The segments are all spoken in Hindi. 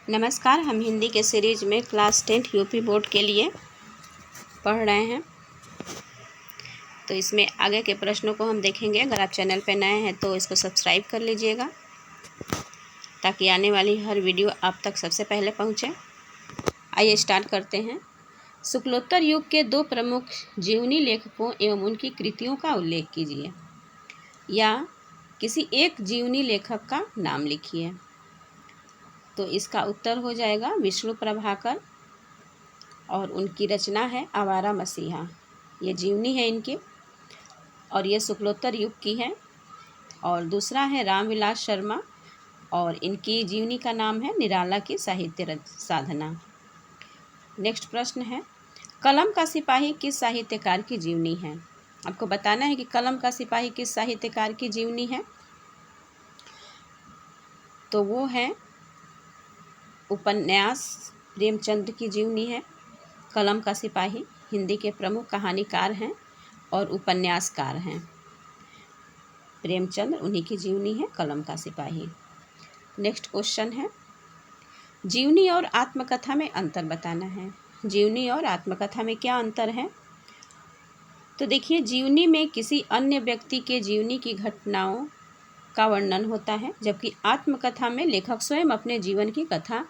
नमस्कार। हम हिंदी के सीरीज में क्लास 10 यूपी बोर्ड के लिए पढ़ रहे हैं। तो इसमें आगे के प्रश्नों को हम देखेंगे। अगर आप चैनल पर नए हैं तो इसको सब्सक्राइब कर लीजिएगा ताकि आने वाली हर वीडियो आप तक सबसे पहले पहुंचे। आइए स्टार्ट करते हैं। शुक्लोत्तर युग के दो प्रमुख जीवनी लेखकों एवं उनकी कृतियों का उल्लेख कीजिए, या किसी एक जीवनी लेखक का नाम लिखिए। तो इसका उत्तर हो जाएगा विष्णु प्रभाकर, और उनकी रचना है आवारा मसीहा। ये जीवनी है इनकी और ये शुक्लोत्तर युग की है। और दूसरा है रामविलास शर्मा, और इनकी जीवनी का नाम है निराला की साहित्य साधना। नेक्स्ट प्रश्न है, कलम का सिपाही किस साहित्यकार की जीवनी है? आपको बताना है कि कलम का सिपाही किस साहित्यकार की जीवनी है। तो वो है उपन्यास प्रेमचंद की जीवनी है। कलम का सिपाही हिंदी के प्रमुख कहानीकार हैं और उपन्यासकार हैं। प्रेमचंद, उन्हीं की जीवनी है कलम का सिपाही। नेक्स्ट क्वेश्चन है, जीवनी और आत्मकथा में अंतर बताना है। जीवनी और आत्मकथा में क्या अंतर है? तो देखिए, जीवनी में किसी अन्य व्यक्ति के जीवनी की घटनाओं का वर्णन होता है, जबकि आत्मकथा में लेखक स्वयं अपने जीवन की कथा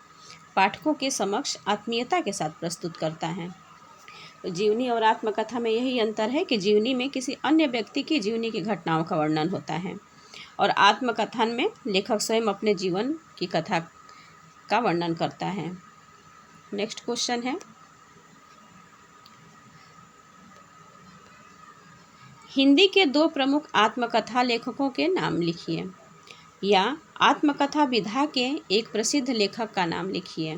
पाठकों के समक्ष आत्मीयता के साथ प्रस्तुत करता है। तो जीवनी और आत्मकथा में यही अंतर है कि जीवनी में किसी अन्य व्यक्ति की जीवनी की घटनाओं का वर्णन होता है और आत्मकथन में लेखक स्वयं अपने जीवन की कथा का वर्णन करता है। नेक्स्ट क्वेश्चन है, हिंदी के दो प्रमुख आत्मकथा लेखकों के नाम लिखिए, या आत्मकथा विधा के एक प्रसिद्ध लेखक का नाम लिखिए।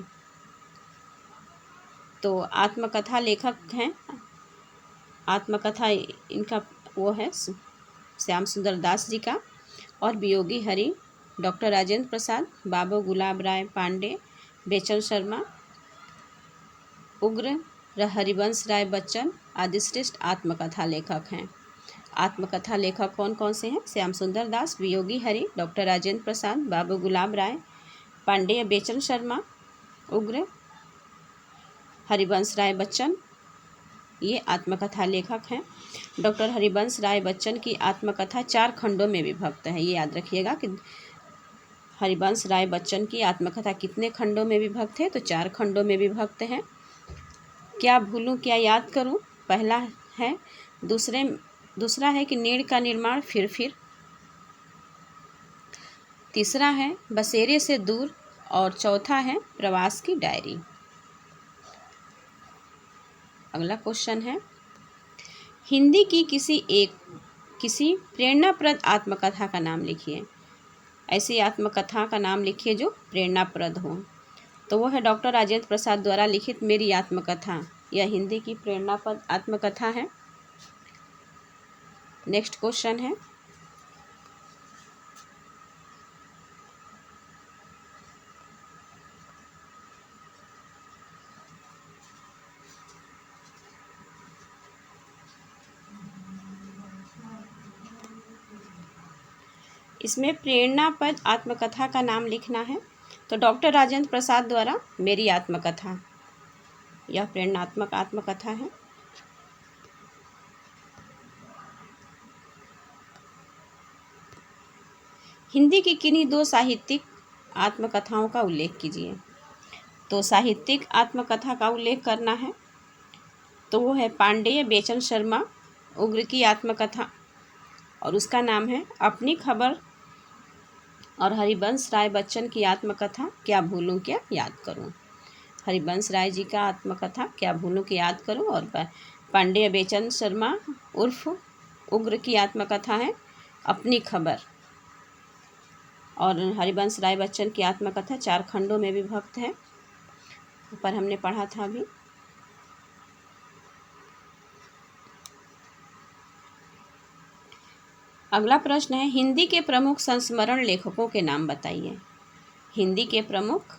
तो आत्मकथा लेखक हैं, आत्मकथा इनका वो है श्याम सुंदर दास जी का, और वियोगी हरि डॉक्टर राजेंद्र प्रसाद, बाबू गुलाब राय पांडे, बेचन शर्मा, उग्र हरिवंश राय बच्चन आदि श्रेष्ठ आत्मकथा लेखक हैं। आत्मकथा लेखक कौन कौन से हैं? श्याम सुंदर दास, वियोगी हरि, डॉक्टर राजेंद्र प्रसाद, बाबू गुलाब राय पांडे, बेचन शर्मा, उग्र हरिवंश राय बच्चन, ये आत्मकथा लेखक हैं। डॉक्टर हरिवंश राय बच्चन की आत्मकथा 4 खंडों में विभक्त है। ये याद रखिएगा कि हरिवंश राय बच्चन की आत्मकथा कितने खंडों में विभक्त है? तो 4 खंडों में विभक्त है। क्या भूलूं क्या याद करूं पहला है। दूसरा है कि नीड़ का निर्माण फिर। तीसरा है बसेरे से दूर, और चौथा है प्रवास की डायरी। अगला क्वेश्चन है, हिंदी की किसी प्रेरणाप्रद आत्मकथा का नाम लिखिए। ऐसी आत्मकथा का नाम लिखिए जो प्रेरणाप्रद हो। तो वो है डॉक्टर राजेंद्र प्रसाद द्वारा लिखित मेरी आत्मकथा। यह हिंदी की प्रेरणाप्रद आत्मकथा है। नेक्स्ट क्वेश्चन है, इसमें प्रेरणाप्रद आत्मकथा का नाम लिखना है। तो डॉक्टर राजेंद्र प्रसाद द्वारा मेरी आत्मकथा, यह प्रेरणात्मक आत्मकथा है। हिंदी की किन्हीं 2 साहित्यिक आत्मकथाओं का उल्लेख कीजिए। तो साहित्यिक आत्मकथा का उल्लेख करना है तो वो है पांडेय बेचन शर्मा उग्र की आत्मकथा, और उसका नाम है अपनी खबर, और हरिवंश राय बच्चन की आत्मकथा क्या भूलूं क्या याद करूं। हरिवंश राय जी का आत्मकथा क्या भूलूं क्या याद करूं, और पांडेय बेचन शर्मा उर्फ उग्र की आत्मकथा है अपनी खबर, और हरिवंश राय बच्चन की आत्मकथा 4 खंडों में विभक्त है। ऊपर हमने पढ़ा था अभी। अगला प्रश्न है, हिंदी के प्रमुख संस्मरण लेखकों के नाम बताइए। हिंदी के प्रमुख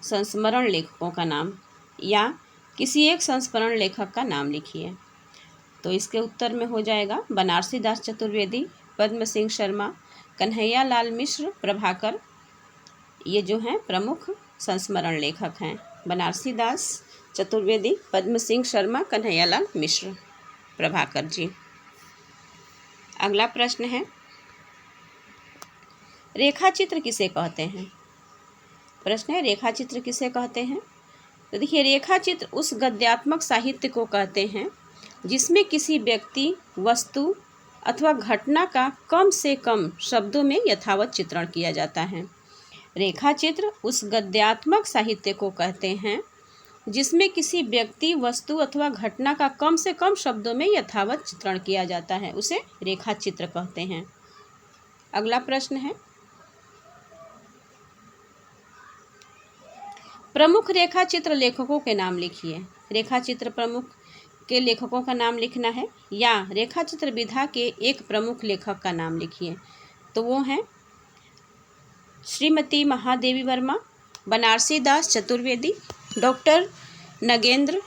संस्मरण लेखकों का नाम, या किसी एक संस्मरण लेखक का नाम लिखिए। तो इसके उत्तर में हो जाएगा बनारसी दास चतुर्वेदी, पद्म सिंह शर्मा, कन्हैया लाल मिश्र, प्रभाकर। ये जो हैं प्रमुख संस्मरण लेखक हैं? बनारसी दास चतुर्वेदी, पद्म सिंह शर्मा, कन्हैयालाल मिश्र, प्रभाकर जी। अगला प्रश्न है, रेखाचित्र किसे कहते हैं? प्रश्न है, रेखाचित्र किसे कहते हैं? तो देखिए, रेखाचित्र उस गद्यात्मक साहित्य को कहते हैं जिसमें किसी व्यक्ति, वस्तु अथवा घटना का कम से कम शब्दों में यथावत चित्रण किया जाता है। रेखाचित्र उस गद्यात्मक साहित्य को कहते हैं जिसमें किसी व्यक्ति, वस्तु अथवा घटना का कम से कम शब्दों में यथावत चित्रण किया जाता है, उसे रेखाचित्र कहते हैं। अगला प्रश्न है, प्रमुख रेखाचित्र लेखकों के नाम लिखिए। रेखाचित्र प्रमुख के लेखकों का नाम लिखना है, या रेखाचित्र विधा के एक प्रमुख लेखक का नाम लिखिए। तो वो हैं श्रीमती महादेवी वर्मा, बनारसी दास चतुर्वेदी, डॉक्टर नगेंद्र,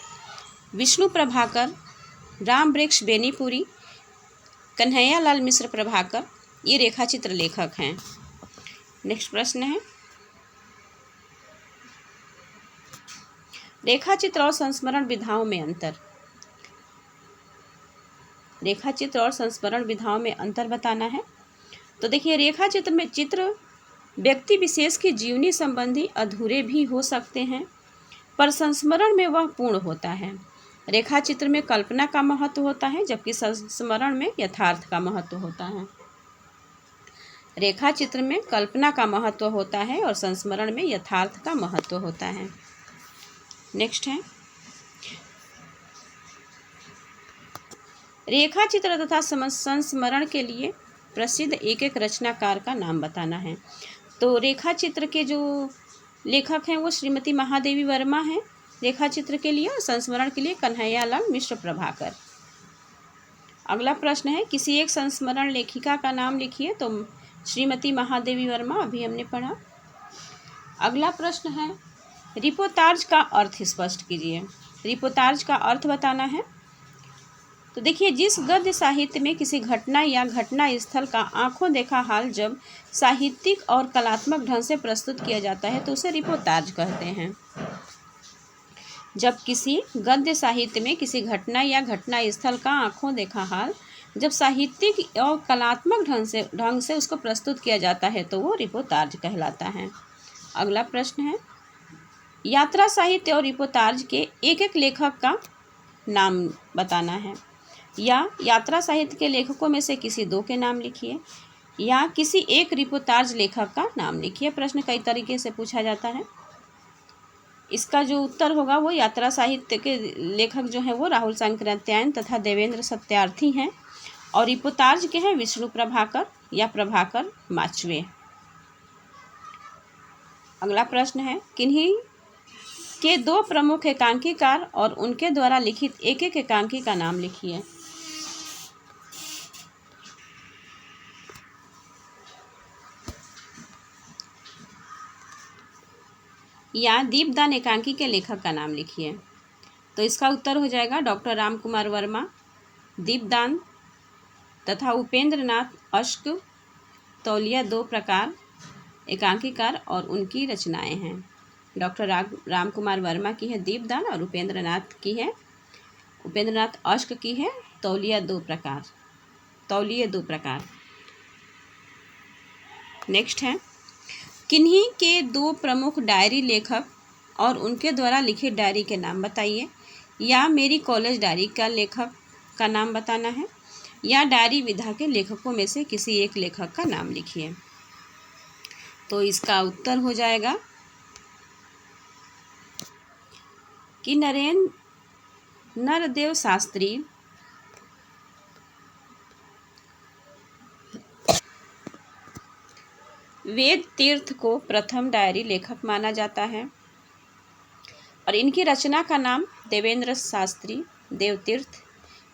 विष्णु प्रभाकर, राम वृक्ष बेनीपुरी, कन्हैयालाल मिश्र प्रभाकर, ये रेखाचित्र लेखक हैं। नेक्स्ट प्रश्न है, रेखाचित्र और संस्मरण विधाओं में अंतर। रेखाचित्र और संस्मरण विधाओं में अंतर बताना है। तो देखिए, रेखाचित्र में चित्र व्यक्ति विशेष की जीवनी संबंधी अधूरे भी हो सकते हैं, पर संस्मरण में वह पूर्ण होता है। रेखाचित्र में कल्पना का महत्व होता है, जबकि संस्मरण में यथार्थ का महत्व होता है। रेखाचित्र में कल्पना का महत्व होता है और संस्मरण में यथार्थ का महत्व होता है। नेक्स्ट है, रेखाचित्र तथा संस्मरण के लिए प्रसिद्ध एक एक रचनाकार का नाम बताना है। तो रेखाचित्र के जो लेखक हैं वो श्रीमती महादेवी वर्मा हैं रेखाचित्र के लिए, और संस्मरण के लिए कन्हैयालाल मिश्र प्रभाकर। अगला प्रश्न है, किसी एक संस्मरण लेखिका का नाम लिखिए। तो श्रीमती महादेवी वर्मा अभी हमने पढ़ा। अगला प्रश्न है, रिपोर्ताज का अर्थ स्पष्ट कीजिए। रिपोर्ताज का अर्थ बताना है। तो देखिए, जिस गद्य साहित्य में किसी घटना या घटना स्थल का आंखों देखा हाल जब साहित्यिक और कलात्मक ढंग से प्रस्तुत किया जाता है तो उसे रिपोर्ताज कहते हैं। जब किसी गद्य साहित्य में किसी घटना या घटना स्थल का आंखों देखा हाल जब साहित्यिक और कलात्मक ढंग से उसको प्रस्तुत किया जाता है तो वो रिपोर्ताज कहलाता है। अगला प्रश्न है, यात्रा साहित्य और रिपोर्ताज के एक एक लेखक का नाम बताना है। या यात्रा साहित्य के लेखकों में से किसी दो के नाम लिखिए, या किसी एक रिपोर्ताज लेखक का नाम लिखिए। प्रश्न कई तरीके से पूछा जाता है। इसका जो उत्तर होगा वो यात्रा साहित्य के लेखक जो हैं वो राहुल सांकृत्यायन तथा देवेंद्र सत्यार्थी हैं, और रिपोर्ताज के हैं विष्णु प्रभाकर या प्रभाकर माचवे। अगला प्रश्न है, किन्हीं के दो प्रमुख एकांकीकार और उनके द्वारा लिखित एक एक एकांकी का नाम लिखिए। या दीपदान एकांकी के लेखक का नाम लिखिए। तो इसका उत्तर हो जाएगा डॉक्टर राम कुमार वर्मा। दीपदान तथा उपेंद्र नाथ अश्क तौलिया दो प्रकार एकांकीकार और उनकी रचनाएं हैं। डॉक्टर राम कुमार वर्मा की है दीपदान और उपेंद्र नाथ अश्क की है तौलिया दो प्रकार। नेक्स्ट है, किन्हीं के दो प्रमुख डायरी लेखक और उनके द्वारा लिखित डायरी के नाम बताइए। या मेरी कॉलेज डायरी का लेखक का नाम बताना है, या डायरी विधा के लेखकों में से किसी एक लेखक का नाम लिखिए। तो इसका उत्तर हो जाएगा कि नरदेव शास्त्री वेद तीर्थ को प्रथम डायरी लेखक माना जाता है, और इनकी रचना का नाम देवेंद्र शास्त्री देवतीर्थ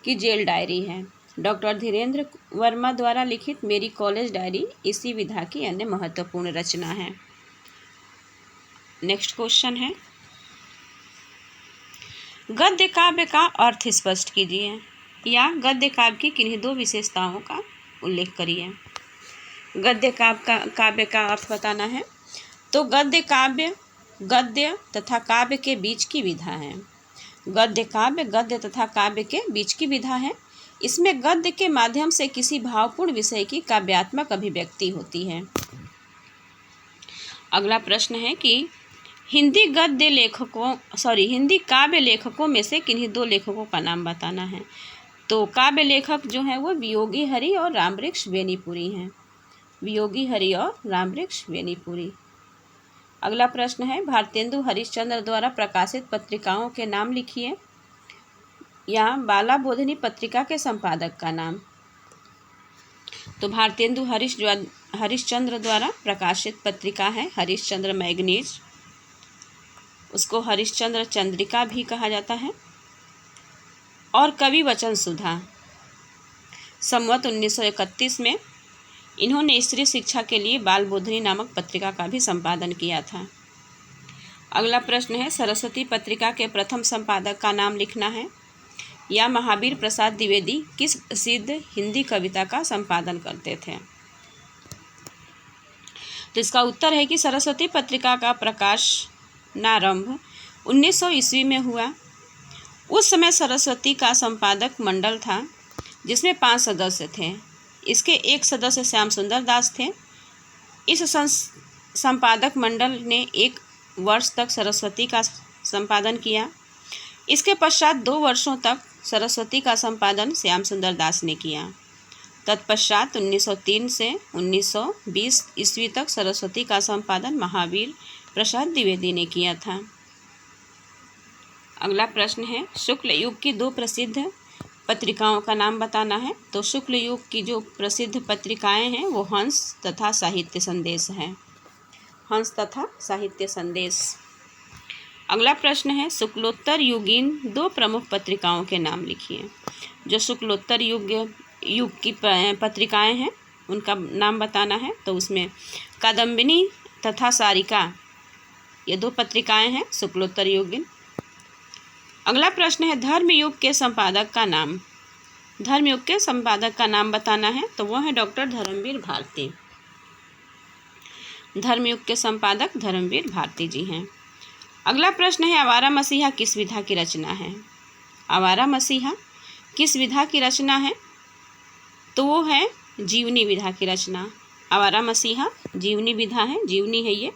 की जेल डायरी है। डॉक्टर धीरेन्द्र वर्मा द्वारा लिखित मेरी कॉलेज डायरी इसी विधा की अन्य महत्वपूर्ण रचना है। नेक्स्ट क्वेश्चन है, गद्य काव्य का अर्थ स्पष्ट कीजिए। या गद्य काव्य की किन्हीं दो विशेषताओं का उल्लेख करिए। गद्य काव्य का अर्थ बताना है। तो गद्य काव्य गद्य तथा काव्य के बीच की विधा है। गद्य काव्य गद्य तथा काव्य के बीच की विधा है। इसमें गद्य के माध्यम से किसी भावपूर्ण विषय की काव्यात्मक अभिव्यक्ति होती है। अगला प्रश्न है कि हिंदी काव्य लेखकों में से किन्हीं दो लेखकों का नाम बताना है। तो काव्य लेखक जो हैं वो वियोगी हरि और रामवृक्ष बेनीपुरी हैं। वियोगी हरि और रामवृक्ष बेनीपुरी। अगला प्रश्न है भारतेंदु हरिश्चंद्र द्वारा प्रकाशित पत्रिकाओं के नाम लिखिए। यहाँ बाला बोधिनी पत्रिका के संपादक का नाम। तो भारतेंदु हरिश्चंद्र द्वारा प्रकाशित पत्रिका है हरिश्चंद्र मैगनीज। उसको हरिश्चंद्र चंद्रिका भी कहा जाता है। और कवि वचन सुधा। संवत 1931 में इन्होंने स्त्री शिक्षा के लिए बाल बोधिनी नामक पत्रिका का भी संपादन किया था। अगला प्रश्न है सरस्वती पत्रिका के प्रथम संपादक का नाम लिखना है। या महावीर प्रसाद द्विवेदी किस प्रसिद्ध हिंदी कविता का संपादन करते थे। तो इसका उत्तर है कि सरस्वती पत्रिका का प्रकाशनारंभ 1900 ईस्वी में हुआ। उस समय सरस्वती का संपादक मंडल था जिसमें 5 सदस्य थे। इसके एक सदस्य श्याम सुंदर दास थे। इस संपादक मंडल ने 1 वर्ष तक सरस्वती का संपादन किया। इसके पश्चात 2 वर्षों तक सरस्वती का संपादन श्याम सुंदर दास ने किया। तत्पश्चात 1903 से 1920 ईस्वी तक सरस्वती का संपादन महावीर प्रसाद द्विवेदी ने किया था। अगला प्रश्न है शुक्ल युग की 2 प्रसिद्ध पत्रिकाओं का नाम बताना है। तो शुक्ल युग की जो प्रसिद्ध पत्रिकाएं हैं वो हंस तथा साहित्य संदेश है। हंस तथा साहित्य संदेश। अगला प्रश्न है शुक्लोत्तर युगीन 2 प्रमुख पत्रिकाओं के नाम लिखिए। जो शुक्लोत्तर युग की पत्रिकाएं हैं उनका नाम बताना है। तो उसमें कादम्बिनी तथा सारिका ये 2 पत्रिकाएं हैं शुक्लोत्तर युगीन। अगला प्रश्न है धर्मयुग के संपादक का नाम। धर्मयुग के संपादक का नाम बताना है। तो वो है डॉक्टर धर्मवीर भारती। धर्मयुग के संपादक धर्मवीर भारती जी हैं। अगला प्रश्न है आवारा मसीहा किस विधा की रचना है। आवारा मसीहा किस विधा की रचना है। तो वो है जीवनी विधा की रचना। आवारा मसीहा जीवनी विधा है, जीवनी है ये।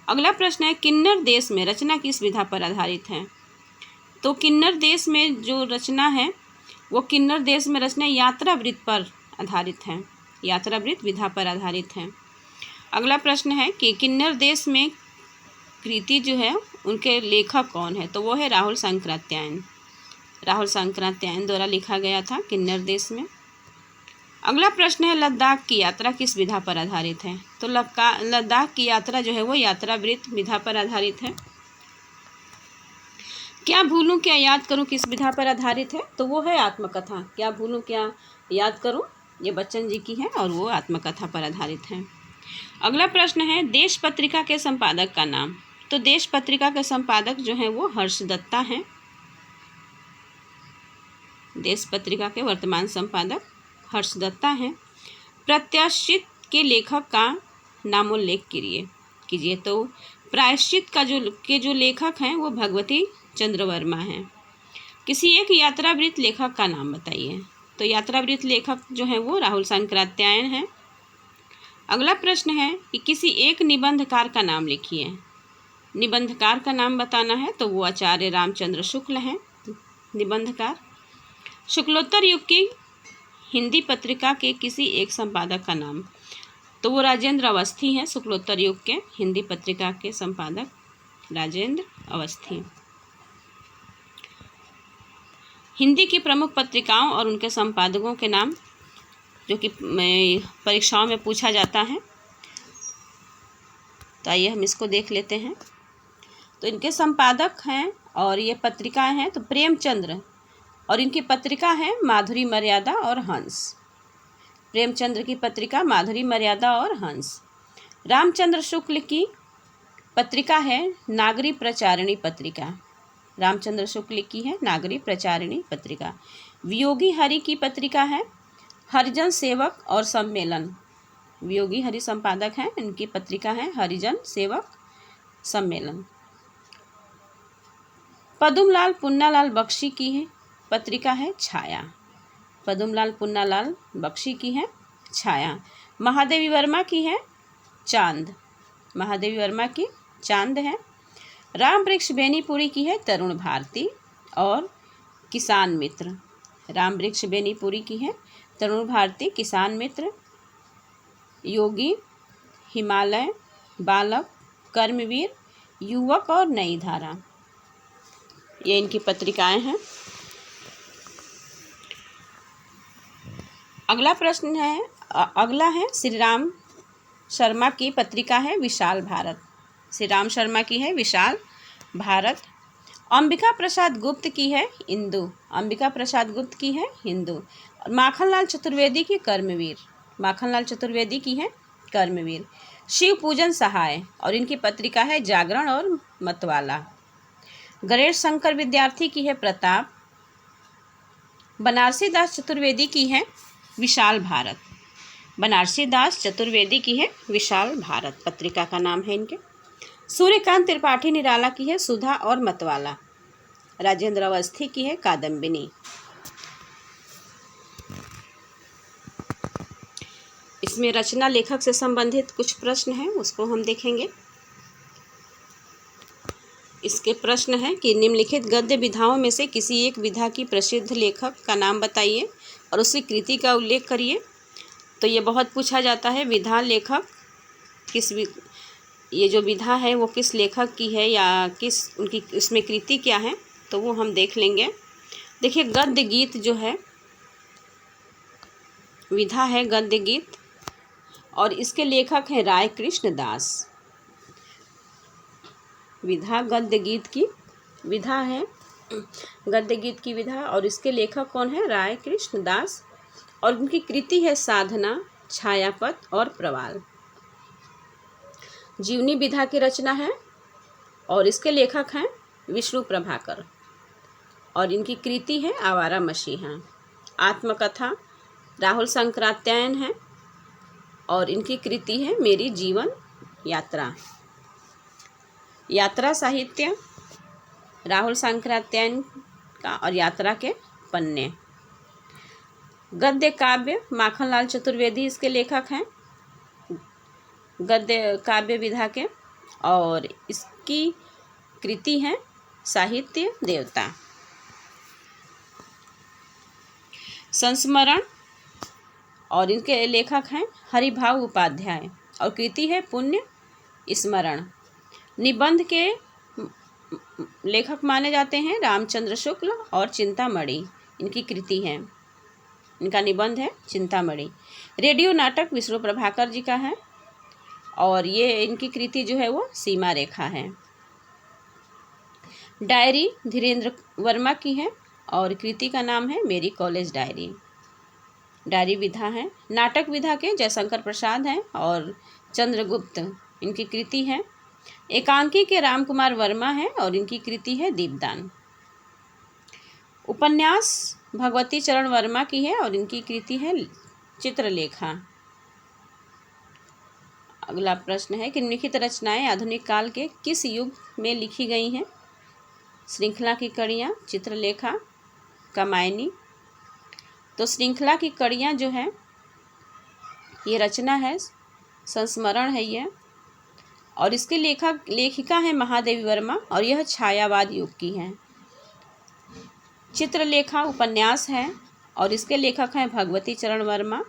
अगला प्रश्न है किन्नर देश में रचना किस विधा पर आधारित है। तो किन्नर देश में जो रचना है वो किन्नर देश में रचना यात्रावृत्त पर आधारित है, यात्रावृत्त विधा पर आधारित है। अगला प्रश्न है कि किन्नर देश में कृति जो है उनके लेखक कौन है। तो वो है राहुल सांकृत्यायन। राहुल सांकृत्यायन द्वारा लिखा गया था किन्नर देश में। अगला प्रश्न है लद्दाख की यात्रा किस विधा पर आधारित है। तो लद्दाख की यात्रा जो है वो यात्रावृत्त विधा पर आधारित है। क्या भूलूं क्या याद करूं किस विधा पर आधारित है। तो वो है आत्मकथा। क्या भूलूं क्या याद करूं ये बच्चन जी की है और वो आत्मकथा पर आधारित है। अगला प्रश्न है देश पत्रिका के संपादक का नाम। तो देश पत्रिका के संपादक जो हैं वो हर्ष दत्ता हैं। देश पत्रिका के वर्तमान संपादक हर्ष दत्ता हैं। प्रत्याशित के लेखक का नामोल्लेख कीजिए। तो प्रायश्चित का जो लेखक हैं वो भगवती चंद्र वर्मा हैं। किसी एक यात्रावृत्त लेखक का नाम बताइए। तो यात्रावृत्त लेखक जो है वो राहुल सांकृत्यायन हैं। अगला प्रश्न है कि किसी एक निबंधकार का नाम लिखिए। निबंधकार का नाम बताना है। तो वो आचार्य रामचंद्र शुक्ल हैं निबंधकार। शुक्लोत्तर युग की हिंदी पत्रिका के किसी एक संपादक का नाम। तो वो राजेंद्र अवस्थी हैं। शुक्लोत्तर युग के हिंदी पत्रिका के संपादक राजेंद्र अवस्थी। हिंदी की प्रमुख पत्रिकाओं और उनके संपादकों के नाम जो कि परीक्षाओं में पूछा जाता है। तो आइए हम इसको देख लेते हैं। तो इनके संपादक हैं और ये पत्रिकाएं हैं तो प्रेमचंद्र, और इनकी पत्रिका है माधुरी मर्यादा और हंस। प्रेमचंद्र की पत्रिका माधुरी मर्यादा और हंस। रामचंद्र शुक्ल की पत्रिका है नागरी प्रचारिणी पत्रिका। रामचंद्र शुक्ल की है नागरी प्रचारिणी पत्रिका। वियोगी हरि की पत्रिका है हरिजन सेवक और सम्मेलन। वियोगी हरि संपादक हैं, इनकी पत्रिका है हरिजन सेवक सम्मेलन। पद्मलाल पुन्नालाल बख्शी की है पत्रिका है छाया। पद्मलाल पुन्नालाल बख्शी की है छाया। महादेवी वर्मा की है चांद। महादेवी वर्मा की चांद है। रामवृक्ष बेनीपुरी की है तरुण भारती और किसान मित्र। रामवृक्ष बेनीपुरी की है तरुण भारती, किसान मित्र, योगी, हिमालय, बालक, कर्मवीर, युवक और नई धारा, ये इनकी पत्रिकाएं हैं। अगला प्रश्न है, अगला है श्री राम शर्मा की पत्रिका है विशाल भारत। श्री राम शर्मा की है विशाल भारत। अंबिका प्रसाद गुप्त की है हिंदू। अंबिका प्रसाद गुप्त की है हिंदू। और माखनलाल चतुर्वेदी की कर्मवीर। माखनलाल चतुर्वेदी की है कर्मवीर। शिव पूजन सहाय और इनकी पत्रिका है जागरण और मतवाला। गणेश शंकर विद्यार्थी की है प्रताप। बनारसी दास चतुर्वेदी की है विशाल भारत। बनारसी दास चतुर्वेदी की है विशाल भारत, पत्रिका का नाम है इनके। सूर्यकांत त्रिपाठी निराला की है सुधा और मतवाला। राजेंद्र अवस्थी की है कादम्बिनी। इसमें रचना लेखक से संबंधित कुछ प्रश्न हैं, उसको हम देखेंगे। इसके प्रश्न है कि निम्नलिखित गद्य विधाओं में से किसी एक विधा की प्रसिद्ध लेखक का नाम बताइए और उसकी कृति का उल्लेख करिए। तो ये बहुत पूछा जाता है, विधा लेखक ये जो विधा है वो किस लेखक की है या किस उनकी उसमें कृति क्या है, तो वो हम देख लेंगे। देखिए, गद्य गीत जो है विधा है गद्य गीत और इसके लेखक हैं राय कृष्ण दास। विधा गद्य गीत की विधा है, गद्य गीत की विधा, और इसके लेखक कौन है? राय कृष्ण दास। और उनकी कृति है साधना, छायापथ और प्रवाल। जीवनी विधा की रचना है और इसके लेखक हैं विष्णु प्रभाकर और इनकी कृति है आवारा मसीहा। आत्मकथा राहुल शंकरात्यायन है और इनकी कृति है मेरी जीवन यात्रा। यात्रा साहित्य राहुल शंकरात्यायन का और यात्रा के पन्ने। गद्य काव्य माखनलाल चतुर्वेदी इसके लेखक हैं, गद्य काव्य विधा के, और इसकी कृति है साहित्य देवता। संस्मरण और इनके लेखक हैं हरिभाव उपाध्याय और कृति है पुण्य स्मरण। निबंध के लेखक माने जाते हैं रामचंद्र शुक्ल और चिंतामणि, इनकी कृति है, इनका निबंध है चिंतामणि। रेडियो नाटक विष्णु प्रभाकर जी का है और ये इनकी कृति जो है वो सीमा रेखा है। डायरी धीरेन्द्र वर्मा की है और कृति का नाम है मेरी कॉलेज डायरी। डायरी विधा है। नाटक विधा के जयशंकर प्रसाद हैं और चंद्रगुप्त, इनकी कृति है। एकांकी के रामकुमार वर्मा है और इनकी कृति है दीपदान। उपन्यास भगवती चरण वर्मा की है और इनकी कृति है चित्रलेखा। अगला प्रश्न है कि निम्नलिखित रचनाएं आधुनिक काल के किस युग में लिखी गई हैं? श्रृंखला की कड़ियाँ, चित्रलेखा, कामायनी। तो श्रृंखला की कड़ियाँ जो है ये रचना है, संस्मरण है ये, और इसके लेखिका है महादेवी वर्मा और यह छायावाद युग की है। चित्रलेखा उपन्यास है और इसके लेखक हैं भगवती चरण वर्मा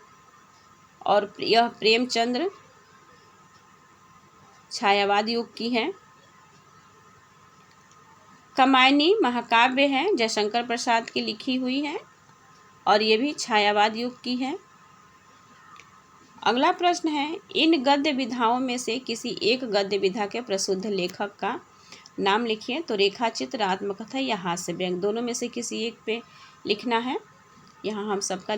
और यह प्रेमचंद्र छायावाद युग की है। कामायनी महाकाव्य है, जयशंकर प्रसाद की लिखी हुई है और ये भी छायावाद युग की है। अगला प्रश्न है, इन गद्य विधाओं में से किसी एक गद्य विधा के प्रसिद्ध लेखक का नाम लिखिए। तो रेखा चित्र, आत्मकथा या हास्य व्यंग, दोनों में से किसी एक पे लिखना है। यहाँ हम सबका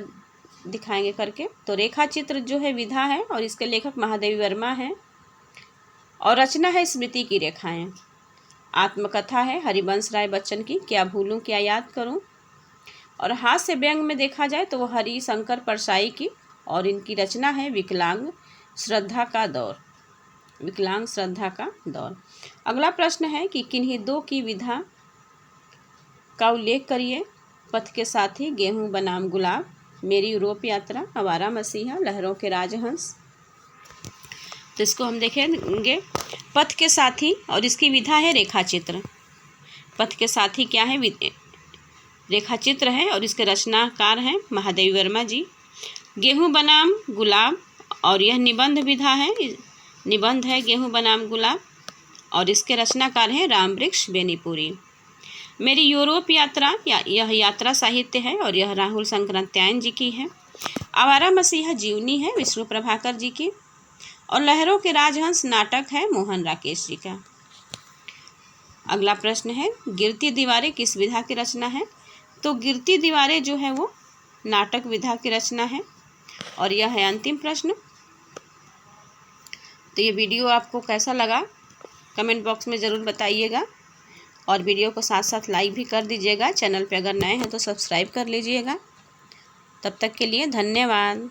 दिखाएंगे करके। तो रेखा चित्र जो है विधा है और इसके लेखक महादेवी वर्मा है और रचना है स्मृति की रेखाएं। आत्मकथा है हरिवंश राय बच्चन की, क्या भूलूं क्या याद करूं। और हास्य व्यंग में देखा जाए तो वो हरिशंकर परसाई की और इनकी रचना है विकलांग, श्रद्धा का दौर। विकलांग श्रद्धा का दौर। अगला प्रश्न है कि किन्हीं दो की विधा का उल्लेख करिए। पथ के साथी, गेहूं बनाम गुलाब, मेरी यूरोप यात्रा, आवारा मसीहा, लहरों के राजहंस। तो इसको हम देखेंगे। पथ के साथी और इसकी विधा है रेखा चित्र। पथ के साथी क्या है? रेखा चित्र है और इसके रचनाकार हैं महादेवी वर्मा जी। गेहूं बनाम गुलाब और यह निबंध विधा है, निबंध है गेहूं बनाम गुलाब और इसके रचनाकार हैं रामवृक्ष बेनीपुरी। मेरी यूरोप यात्रा यह यात्रा साहित्य है और यह राहुल संक्रांत्यायन जी की है। आवारा मसीहा जीवनी है विष्णु प्रभाकर जी की और लहरों के राजहंस नाटक है मोहन राकेश जी का। अगला प्रश्न है गिरती दीवारें किस विधा की रचना है? तो गिरती दीवारें जो है वो नाटक विधा की रचना है और यह है अंतिम प्रश्न। तो ये वीडियो आपको कैसा लगा कमेंट बॉक्स में ज़रूर बताइएगा और वीडियो को साथ साथ लाइक भी कर दीजिएगा। चैनल पे अगर नए हैं तो सब्सक्राइब कर लीजिएगा। तब तक के लिए धन्यवाद।